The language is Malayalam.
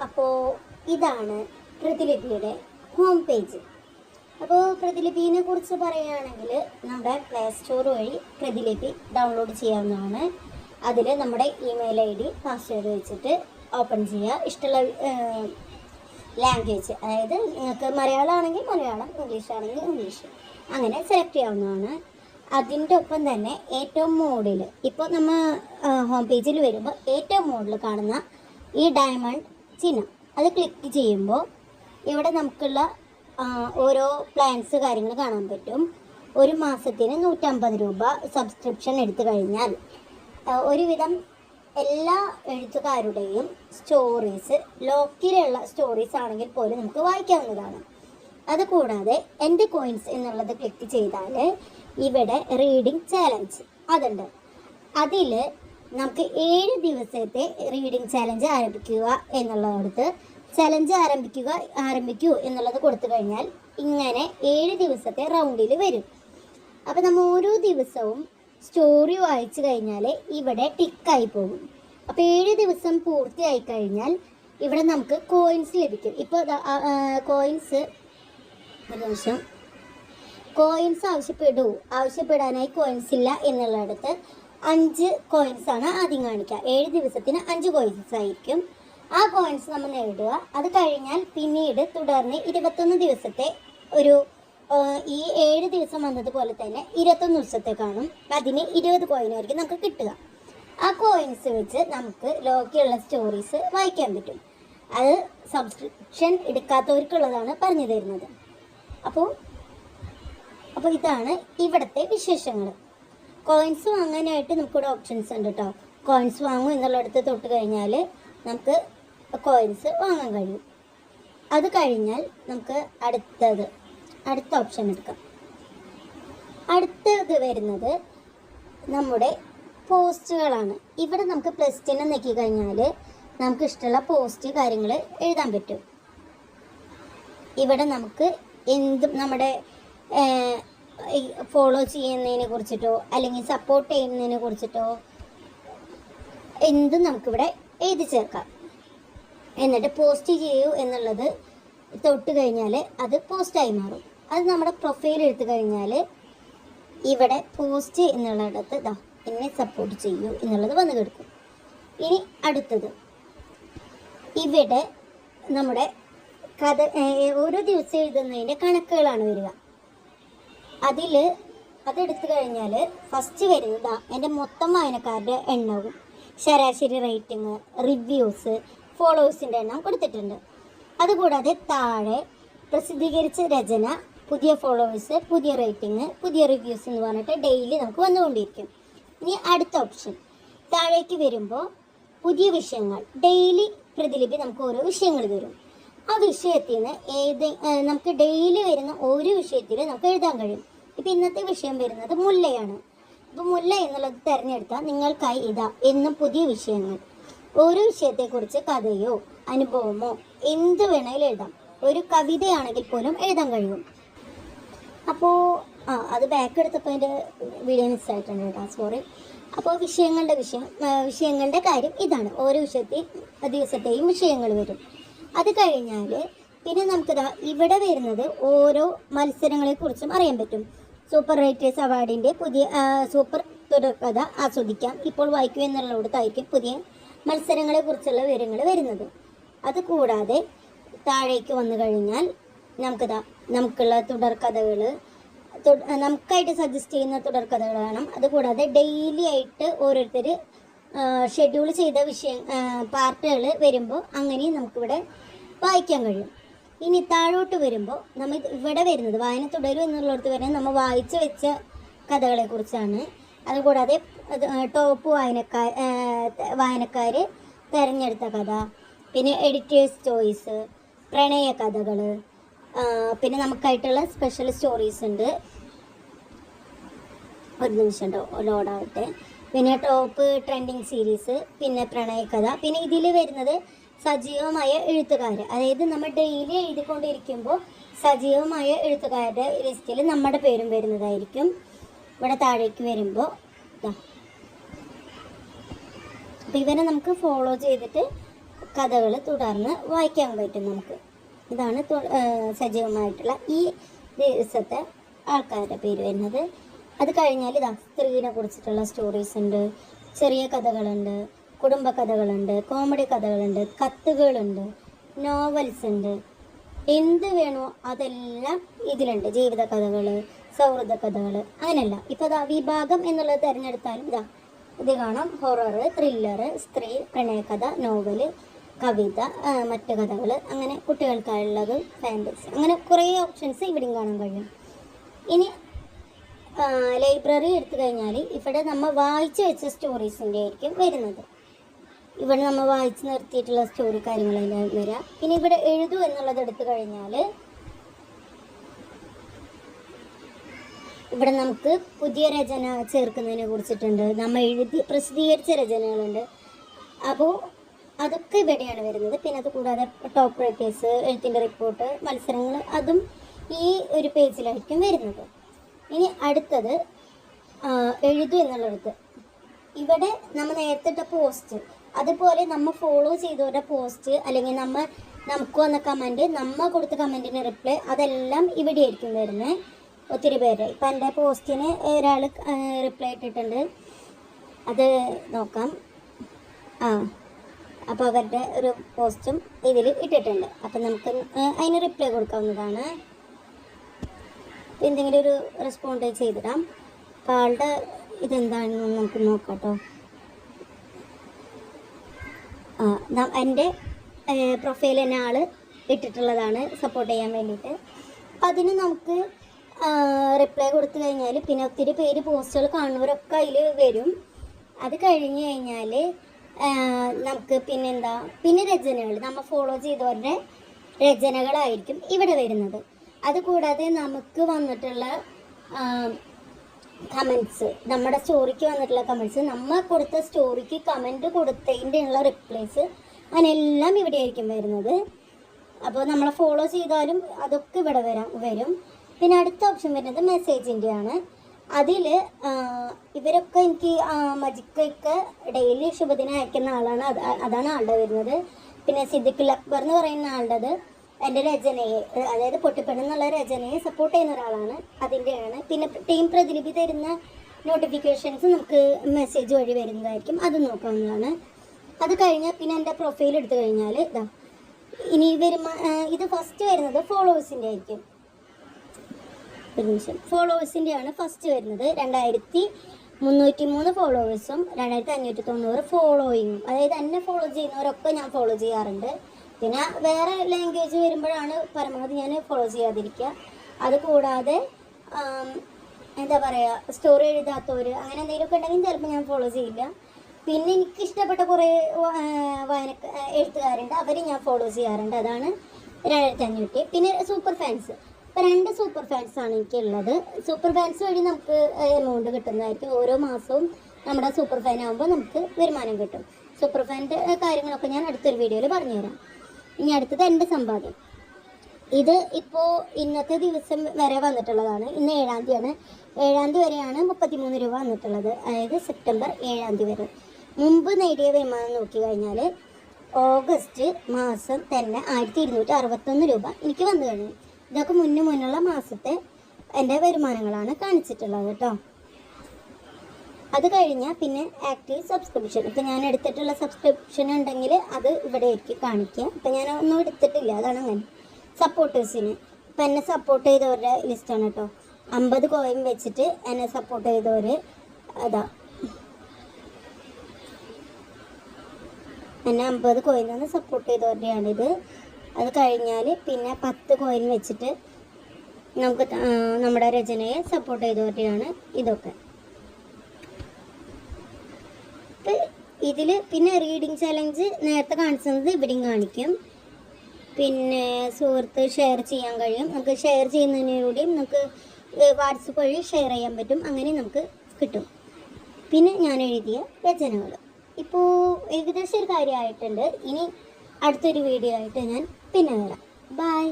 അപ്പോൾ ഇതാണ് പ്രതിലിപിയുടെ ഹോം പേജ്. അപ്പോൾ പ്രതിലിപിനെ കുറിച്ച് പറയുകയാണെങ്കിൽ നമ്മുടെ പ്ലേ സ്റ്റോർ വഴി പ്രതിലിപി ഡൗൺലോഡ് ചെയ്യാവുന്നതാണ്. അതിൽ നമ്മുടെ ഇമെയിൽ ID പാസ്വേഡ് വെച്ചിട്ട് ഓപ്പൺ ചെയ്യുക. ഇഷ്ടമുള്ള ലാംഗ്വേജ്, അതായത് നിങ്ങൾക്ക് മലയാളമാണെങ്കിൽ മലയാളം, ഇംഗ്ലീഷ് ആണെങ്കിൽ ഇംഗ്ലീഷ്, അങ്ങനെ സെലക്ട് ചെയ്യാവുന്നതാണ്. അതിൻ്റെ ഒപ്പം തന്നെ ഏറ്റവും മുകളിൽ ഇപ്പോൾ നമ്മൾ ഹോം പേജിൽ വരുമ്പോൾ ഏറ്റവും മുകളിൽ കാണുന്ന ഈ ഡയമണ്ട് ചിഹ്നം അത് ക്ലിക്ക് ചെയ്യുമ്പോൾ ഇവിടെ നമുക്കുള്ള ഓരോ പ്ലാൻസ് കാര്യങ്ങൾ കാണാൻ പറ്റും. ഒരു മാസത്തിന് 150 രൂപ സബ്സ്ക്രിപ്ഷൻ എടുത്തു കഴിഞ്ഞാൽ ഒരുവിധം എല്ലാ എഴുത്തുകാരുടെയും സ്റ്റോറീസ്, ലോക്കിലുള്ള സ്റ്റോറീസ് ആണെങ്കിൽ പോലും നമുക്ക് വായിക്കാവുന്നതാണ്. അതുകൂടാതെ എൻ്റെ കോയിൻസ് എന്നുള്ളത് ക്ലിക്ക് ചെയ്താൽ ഇവിടെ റീഡിംഗ് ചാലഞ്ച് അതുണ്ട്. അതിൽ നമുക്ക് 7 ദിവസത്തെ റീഡിംഗ് ചാലഞ്ച് ആരംഭിക്കുക എന്നുള്ളടത്ത് ചലഞ്ച് ആരംഭിക്കൂ എന്നുള്ളത് കൊടുത്തു കഴിഞ്ഞാൽ ഇങ്ങനെ 7 ദിവസത്തെ റൗണ്ടിൽ വരും. അപ്പോൾ നമ്മൾ ഓരോ ദിവസവും സ്റ്റോറി വായിച്ചു കഴിഞ്ഞാൽ ഇവിടെ ടിക്കായി പോകും. അപ്പോൾ 7 ദിവസം പൂർത്തിയായി കഴിഞ്ഞാൽ ഇവിടെ നമുക്ക് കോയിൻസ് ലഭിക്കും. ഇപ്പോൾ കോയിൻസ് ഒരു നിമിഷം, കോയിൻസ് ആവശ്യപ്പെടാനായി കോയിൻസ് ഇല്ല എന്നുള്ളിടത്ത് 5 കോയിൻസാണ് ആദ്യം കാണിക്കുക. 7 ദിവസത്തിന് 5 കോയിൻസ് ആയിരിക്കും. ആ കോയിൻസ് നമ്മൾ നേടുക. അത് കഴിഞ്ഞാൽ പിന്നീട് തുടർന്ന് 21 ദിവസത്തെ ഒരു ഈ 7 ദിവസം വന്നതുപോലെ തന്നെ 21 ദിവസത്തെ കാണും. അതിന് 20 കോയിനായിരിക്കും നമുക്ക് കിട്ടുക. ആ കോയിൻസ് വെച്ച് നമുക്ക് ലോക്കിയുള്ള സ്റ്റോറീസ് വായിക്കാൻ പറ്റും. അത് സബ്സ്ക്രിപ്ഷൻ എടുക്കാത്തവർക്കുള്ളതാണ് പറഞ്ഞു തരുന്നത്. അപ്പോൾ ഇതാണ് ഇവിടുത്തെ വിശേഷങ്ങൾ. കോയിൻസ് വാങ്ങാനായിട്ട് നമുക്കിവിടെ ഓപ്ഷൻസ് ഉണ്ട് കേട്ടോ. കോയിൻസ് വാങ്ങും എന്നുള്ളിടത്ത് തൊട്ട് കഴിഞ്ഞാൽ നമുക്ക് കോയിൻസ് വാങ്ങാൻ കഴിയും. അത് കഴിഞ്ഞാൽ നമുക്ക് അടുത്ത ഓപ്ഷൻ എടുക്കാം. അടുത്തത് വരുന്നത് നമ്മുടെ പോസ്റ്റുകളാണ്. ഇവിടെ നമുക്ക് പ്ലസ് ചിഹ്നം നെക്കി കഴിഞ്ഞാൽ നമുക്ക് ഇഷ്ടമുള്ള പോസ്റ്റ് കാര്യങ്ങൾ എഴുതാൻ പറ്റും. ഇവിടെ നമുക്ക് എന്തും നമ്മുടെ ഫോളോ ചെയ്യുന്നതിനെ കുറിച്ചിട്ടോ അല്ലെങ്കിൽ സപ്പോർട്ട് ചെയ്യുന്നതിനെ കുറിച്ചിട്ടോ എന്തും നമുക്കിവിടെ എഴുതി ചേർക്കാം. എന്നിട്ട് പോസ്റ്റ് ചെയ്യൂ എന്നുള്ളത് തൊട്ട് കഴിഞ്ഞാൽ അത് പോസ്റ്റായി മാറും. അത് നമ്മുടെ പ്രൊഫൈൽ എടുത്തു കഴിഞ്ഞാൽ ഇവിടെ പോസ്റ്റ് എന്നുള്ളിടത്ത് എന്നെ സപ്പോർട്ട് ചെയ്യൂ എന്നുള്ളത് വന്ന് കിടക്കും. ഇനി അടുത്തത് ഇവിടെ നമ്മുടെ കഥ ഓരോ ദിവസം എഴുതുന്നതിൻ്റെ കണക്കുകളാണ് വരിക. അതെടുത്തു കഴിഞ്ഞാൽ ഫസ്റ്റ് വരുന്നത് എൻ്റെ മൊത്തം വായനക്കാരുടെ എണ്ണവും ശരാശരി റേറ്റിംഗ്, റിവ്യൂസ്, ഫോളോവേഴ്സിൻ്റെ എണ്ണം കൊടുത്തിട്ടുണ്ട്. അതുകൂടാതെ താഴെ പ്രസിദ്ധീകരിച്ച രചന, പുതിയ ഫോളോവേഴ്സ്, പുതിയ റേറ്റിംഗ്, പുതിയ റിവ്യൂസ് എന്ന് പറഞ്ഞിട്ട് ഡെയിലി നമുക്ക് വന്നുകൊണ്ടിരിക്കും. ഇനി അടുത്ത ഓപ്ഷൻ താഴേക്ക് വരുമ്പോൾ പുതിയ വിഷയങ്ങൾ, ഡെയിലി പ്രതിലിപി നമുക്ക് ഓരോ വിഷയങ്ങൾ വരും. ആ വിഷയത്തിൽ നിന്ന് നമുക്ക് ഡെയിലി വരുന്ന ഓരോ വിഷയത്തിൽ നമുക്ക് എഴുതാൻ കഴിയും. ഇപ്പം ഇന്നത്തെ വിഷയം വരുന്നത് മുല്ലയാണ്. അപ്പോൾ മുല്ല എന്നുള്ളത് തിരഞ്ഞെടുത്താൽ നിങ്ങൾക്കായി എന്നും പുതിയ വിഷയങ്ങൾ, ഓരോ വിഷയത്തെക്കുറിച്ച് കഥയോ അനുഭവമോ എന്ത് വേണമെങ്കിലും എഴുതാം. ഒരു കവിതയാണെങ്കിൽ പോലും എഴുതാൻ കഴിയും. അപ്പോൾ അത് ബാക്ക് എടുത്തപ്പോൾ അതിൻ്റെ വീഡിയോ മിസ്സായിട്ടുണ്ട് കേട്ടോ, സോറി. അപ്പോൾ വിഷയങ്ങളുടെ കാര്യം ഇതാണ്. ഓരോ ദിവസത്തെയും വിഷയങ്ങൾ വരും. അത് കഴിഞ്ഞാൽ പിന്നെ നമുക്ക് ഇവിടെ വരുന്നത് ഓരോ മത്സരങ്ങളെക്കുറിച്ചും അറിയാൻ പറ്റും. സൂപ്പർ റൈറ്റേഴ്സ് അവാർഡിൻ്റെ പുതിയ സൂപ്പർ തുടർക്കഥ ആസ്വദിക്കാം ഇപ്പോൾ വായിക്കൂ എന്നുള്ളിടത്തായിരിക്കും പുതിയ മത്സരങ്ങളെക്കുറിച്ചുള്ള വിവരങ്ങൾ വരുന്നത്. അതുകൂടാതെ താഴേക്ക് വന്നു കഴിഞ്ഞാൽ നമുക്കുള്ള തുടർക്കഥകൾ, നമുക്കായിട്ട് സജസ്റ്റ് ചെയ്യുന്ന തുടർക്കഥകൾ കാണാം. അതുകൂടാതെ ഡെയിലി ആയിട്ട് ഓരോരുത്തർ ഷെഡ്യൂൾ ചെയ്ത പാർട്ടുകൾ വരുമ്പോൾ അങ്ങനെയും നമുക്കിവിടെ വായിക്കാൻ കഴിയും. ഇനി താഴോട്ട് വരുമ്പോൾ നമ്മൾ ഇവിടെ വരുന്നത് വായന തുടരും എന്നുള്ളിടത്ത് വരുന്നത് നമ്മൾ വായിച്ചു വെച്ച കഥകളെക്കുറിച്ചാണ്. അതുകൂടാതെ ടോപ്പ് വായനക്കാർ തിരഞ്ഞെടുത്ത കഥ, പിന്നെ എഡിറ്റേഴ്സ് ചോയ്സ്, പ്രണയ കഥകൾ, പിന്നെ നമുക്കായിട്ടുള്ള സ്പെഷ്യൽ സ്റ്റോറീസ് ഉണ്ട്. ഒരു നിമിഷം ലോഡാവട്ടെ. പിന്നെ ടോപ്പ് ട്രെൻഡിങ് സീരീസ്, പിന്നെ പ്രണയകഥ, പിന്നെ ഇതിൽ വരുന്നത് സജീവമായ എഴുത്തുകാർ. അതായത് നമ്മൾ ഡെയിലി എഴുതിക്കൊണ്ടിരിക്കുമ്പോൾ സജീവമായ എഴുത്തുകാരുടെ ലിസ്റ്റിൽ നമ്മുടെ പേരും വരുന്നതായിരിക്കും. ഇവിടെ താഴേക്ക് വരുമ്പോൾ അപ്പോൾ ഇവരെ നമുക്ക് ഫോളോ ചെയ്തിട്ട് കഥകൾ തുടർന്ന് വായിക്കാൻ പറ്റും നമുക്ക്. ഇതാണ് സജീവമായിട്ടുള്ള ഈ ദിവസത്തെ ആൾക്കാരുടെ പേര് വരുന്നത്. അത് കഴിഞ്ഞാൽ ഇതാ സ്ത്രീനെ കുറിച്ചിട്ടുള്ള സ്റ്റോറീസ് ഉണ്ട്, ചെറിയ കഥകളുണ്ട്, കുടുംബ കഥകളുണ്ട്, കോമഡി കഥകളുണ്ട്, കത്തുകളുണ്ട്, നോവൽസ് ഉണ്ട്, എന്ത് വേണോ അതെല്ലാം ഇതിലുണ്ട്. ജീവിത കഥകൾ, സൗഹൃദ കഥകൾ, അങ്ങനെയല്ല. ഇപ്പോൾ ഇതാ വിഭാഗം എന്നുള്ളത് തിരഞ്ഞെടുത്താലും ഇതാ ഇത് കാണാം. ഹൊറർ, ത്രില്ലർ, സ്ത്രീ, പ്രണയകഥ, നോവല്, കവിത, മറ്റ് കഥകൾ, അങ്ങനെ കുട്ടികൾക്കായുള്ളത്, ഫാൻറ്റസി, അങ്ങനെ കുറേ ഓപ്ഷൻസ് ഇവിടെയും കാണാൻ കഴിയും. ഇനി ലൈബ്രറി എടുത്തു കഴിഞ്ഞാൽ ഇവിടെ നമ്മൾ വായിച്ചു വെച്ച സ്റ്റോറീസിൻ്റെ ആയിരിക്കും വരുന്നത്. ഇവിടെ നമ്മൾ വായിച്ച് നിർത്തിയിട്ടുള്ള സ്റ്റോറി കാര്യങ്ങളെല്ലാം വരിക. പിന്നെ ഇവിടെ എഴുതു എന്നുള്ളത് എടുത്തു കഴിഞ്ഞാൽ ഇവിടെ നമുക്ക് പുതിയ രചന ചേർക്കുന്നതിനെ കുറിച്ചിട്ടുണ്ട്, നമ്മൾ എഴുതി പ്രസിദ്ധീകരിച്ച രചനകളുണ്ട്. അപ്പോൾ അതൊക്കെ ഇവിടെയാണ് വരുന്നത്. പിന്നെ അത് കൂടാതെ ടോപ്പ് റൈറ്റേഴ്സ്, എഴുത്തിൻ്റെ റിപ്പോർട്ട്, മത്സരങ്ങൾ, അതും ഈ ഒരു പേജിലായിരിക്കും വരുന്നത്. ഇനി അടുത്തത് എഴുതു എന്നുള്ളത്. ഇവിടെ നമ്മൾ നേരത്തെ ഇട്ട പോസ്റ്റ്, അതുപോലെ നമ്മൾ ഫോളോ ചെയ്തവരുടെ പോസ്റ്റ്, അല്ലെങ്കിൽ നമുക്ക് വന്ന കമൻറ്റ്, നമ്മൾ കൊടുത്ത കമൻറ്റിന് റിപ്ലൈ, അതെല്ലാം ഇവിടെ ആയിരിക്കും വരുന്നത്. ഒത്തിരി പേര് ഇപ്പം എൻ്റെ പോസ്റ്റിന് ഒരാൾ റിപ്ലൈ ഇട്ടിട്ടുണ്ട്, അത് നോക്കാം. അപ്പോൾ അവരുടെ ഒരു പോസ്റ്റും ഇതിൽ ഇട്ടിട്ടുണ്ട്. അപ്പം നമുക്ക് അതിന് റിപ്ലൈ കൊടുക്കാവുന്നതാണ്. എന്തെങ്കിലും ഒരു റെസ്പോണ്ട് ചെയ്തിടാം. അപ്പോൾ ആളുടെ ഇതെന്താണെന്ന് നമുക്ക് നോക്കാം കേട്ടോ. എൻ്റെ പ്രൊഫൈൽ തന്നെ ആൾ ഇട്ടിട്ടുള്ളതാണ് സപ്പോർട്ട് ചെയ്യാൻ വേണ്ടിയിട്ട്. അപ്പം അതിന് നമുക്ക് റിപ്ലൈ കൊടുത്തു കഴിഞ്ഞാൽ പിന്നെ ഒത്തിരി പേര് പോസ്റ്റുകൾ കാണുന്നവരൊക്കെ അതിൽ വരും. അത് കഴിഞ്ഞ് കഴിഞ്ഞാൽ നമുക്ക് പിന്നെ രചനകൾ, നമ്മൾ ഫോളോ ചെയ്തവരുടെ രചനകളായിരിക്കും ഇവിടെ വരുന്നത്. അതുകൂടാതെ നമുക്ക് വന്നിട്ടുള്ള കമൻറ്റ്സ്, നമ്മുടെ സ്റ്റോറിക്ക് വന്നിട്ടുള്ള കമൻറ്റ്സ്, നമ്മൾ കൊടുത്ത സ്റ്റോറിക്ക് കമൻറ്റ് കൊടുത്തതിൻ്റെ ഉള്ള റിപ്ലൈസ്, അങ്ങനെല്ലാം ഇവിടെ ആയിരിക്കും വരുന്നത്. അപ്പോൾ നമ്മളെ ഫോളോ ചെയ്താലും അതൊക്കെ ഇവിടെ വരും. പിന്നെ അടുത്ത ഓപ്ഷൻ വരുന്നത് മെസ്സേജിൻ്റെയാണ്. അതിൽ ഇവരൊക്കെ എനിക്ക് മജിക്കൊക്കെ ഡെയിലി ശുഭദിന അയക്കുന്ന ആളാണ്. അതാണ് ആളുടെ വരുന്നത്. പിന്നെ സിദ്ദിഖുൽ അക്ബർ എന്ന് പറയുന്ന ആളുടേത് എൻ്റെ രചനയെ, അതായത് പൊട്ടിപ്പെണ്ണെന്നുള്ള രചനയെ സപ്പോർട്ട് ചെയ്യുന്ന ഒരാളാണ്, അതിൻ്റെയാണ്. പിന്നെ ടീം പ്രതിലിപി തരുന്ന നോട്ടിഫിക്കേഷൻസ് നമുക്ക് മെസ്സേജ് വഴി വരുന്നതായിരിക്കും, അത് നോക്കാവുന്നതാണ്. അത് കഴിഞ്ഞാൽ പിന്നെ എൻ്റെ പ്രൊഫൈൽ എടുത്തു കഴിഞ്ഞാൽ ഇനി ഇത് ഫസ്റ്റ് വരുന്നത് ഫോളോവേഴ്സിൻ്റെ ആയിരിക്കും. ഫോളോവേഴ്സിൻ്റെയാണ് ഫസ്റ്റ് വരുന്നത്. 2303 ഫോളോവേഴ്സും 2590 ഫോളോയിങ്ങും, അതായത് എന്നെ ഫോളോ ചെയ്യുന്നവരൊക്കെ ഞാൻ ഫോളോ ചെയ്യാറുണ്ട്. പിന്നെ വേറെ ലാംഗ്വേജ് വരുമ്പോഴാണ് പരമാവധി ഞാൻ ഫോളോ ചെയ്യാതിരിക്കുക. അതുകൂടാതെ എന്താ പറയുക, സ്റ്റോറി എഴുതാത്തവർ അങ്ങനെ എന്തെങ്കിലുമൊക്കെ ഉണ്ടെങ്കിൽ ചിലപ്പോൾ ഞാൻ ഫോളോ ചെയ്യില്ല. പിന്നെ എനിക്കിഷ്ടപ്പെട്ട കുറേ എഴുത്തുകാരുണ്ട്, അവർ ഞാൻ ഫോളോ ചെയ്യാറുണ്ട്. അതാണ് 2500. പിന്നെ സൂപ്പർ ഫാൻസ്, ഇപ്പോൾ 2 സൂപ്പർ ഫാൻസാണ് എനിക്കുള്ളത്. സൂപ്പർ ഫാൻസ് വഴി നമുക്ക് എമൗണ്ട് കിട്ടുന്നതായിരിക്കും. ഓരോ മാസവും നമ്മുടെ സൂപ്പർ ഫാൻ ആകുമ്പോൾ നമുക്ക് വരുമാനം കിട്ടും. സൂപ്പർ ഫാൻ്റെ കാര്യങ്ങളൊക്കെ ഞാൻ അടുത്തൊരു വീഡിയോയിൽ പറഞ്ഞുതരാം. ഇനി അടുത്തത് എൻ്റെ സമ്പാദ്യം. ഇത് ഇപ്പോൾ ഇന്നത്തെ ദിവസം വരെ വന്നിട്ടുള്ളതാണ്. ഇന്ന് 7-ാം തീയതിയാണ്. 7-ാം തീയതി വരെയാണ് 33 രൂപ വന്നിട്ടുള്ളത്, അതായത് സെപ്റ്റംബർ 7-ാം തീയതി വരെ. മുമ്പ് നേടിയ വരുമാനം നോക്കി കഴിഞ്ഞാൽ ഓഗസ്റ്റ് മാസം തന്നെ 1261 രൂപ എനിക്ക് വന്നു കഴിഞ്ഞു. ഇതൊക്കെ മുന്നുള്ള മാസത്തെ എൻ്റെ വരുമാനങ്ങളാണ് കാണിച്ചിട്ടുള്ളത് കേട്ടോ. അത് കഴിഞ്ഞാൽ പിന്നെ ആക്റ്റീവ് സബ്സ്ക്രിപ്ഷൻ, ഇപ്പം ഞാൻ എടുത്തിട്ടുള്ള സബ്സ്ക്രിപ്ഷൻ ഉണ്ടെങ്കിൽ അത് ഇവിടെ ആയിരിക്കും കാണിക്കുക. ഇപ്പം ഞാൻ ഒന്നും എടുത്തിട്ടില്ല, അതാണ് അങ്ങനെ. സപ്പോർട്ടേഴ്സിന് ഇപ്പം എന്നെ സപ്പോർട്ട് ചെയ്തവരുടെ ലിസ്റ്റാണ് കേട്ടോ. 50 കോയിൻ വെച്ചിട്ട് എന്നെ സപ്പോർട്ട് ചെയ്തവർ എന്നെ 50 കോയിൻ തന്നെ സപ്പോർട്ട് ചെയ്തവരുടെയാണിത്. അത് കഴിഞ്ഞാൽ പിന്നെ 10 കോയിൻ വെച്ചിട്ട് നമുക്ക് നമ്മുടെ രചനയെ സപ്പോർട്ട് ചെയ്തവരുടെയാണ് ഇതൊക്കെ. ഇതിൽ പിന്നെ റീഡിങ് ചലഞ്ച് നേരത്തെ കാണിച്ചത് ഇവിടെയും കാണിക്കും. പിന്നെ സുഹൃത്ത് ഷെയർ ചെയ്യാൻ കഴിയും. നമുക്ക് ഷെയർ ചെയ്യുന്നതിലൂടെയും നമുക്ക് വാട്സപ്പ് വഴി ഷെയർ ചെയ്യാൻ പറ്റും. അങ്ങനെ നമുക്ക് കിട്ടും. പിന്നെ ഞാൻ എഴുതിയ രചനകൾ ഇപ്പോൾ ഏകദേശം ഒരു കാര്യമായിട്ടുണ്ട്. ഇനി അടുത്തൊരു വീഡിയോ ആയിട്ട് ഞാൻ പിന്നെ വരാം. ബൈ.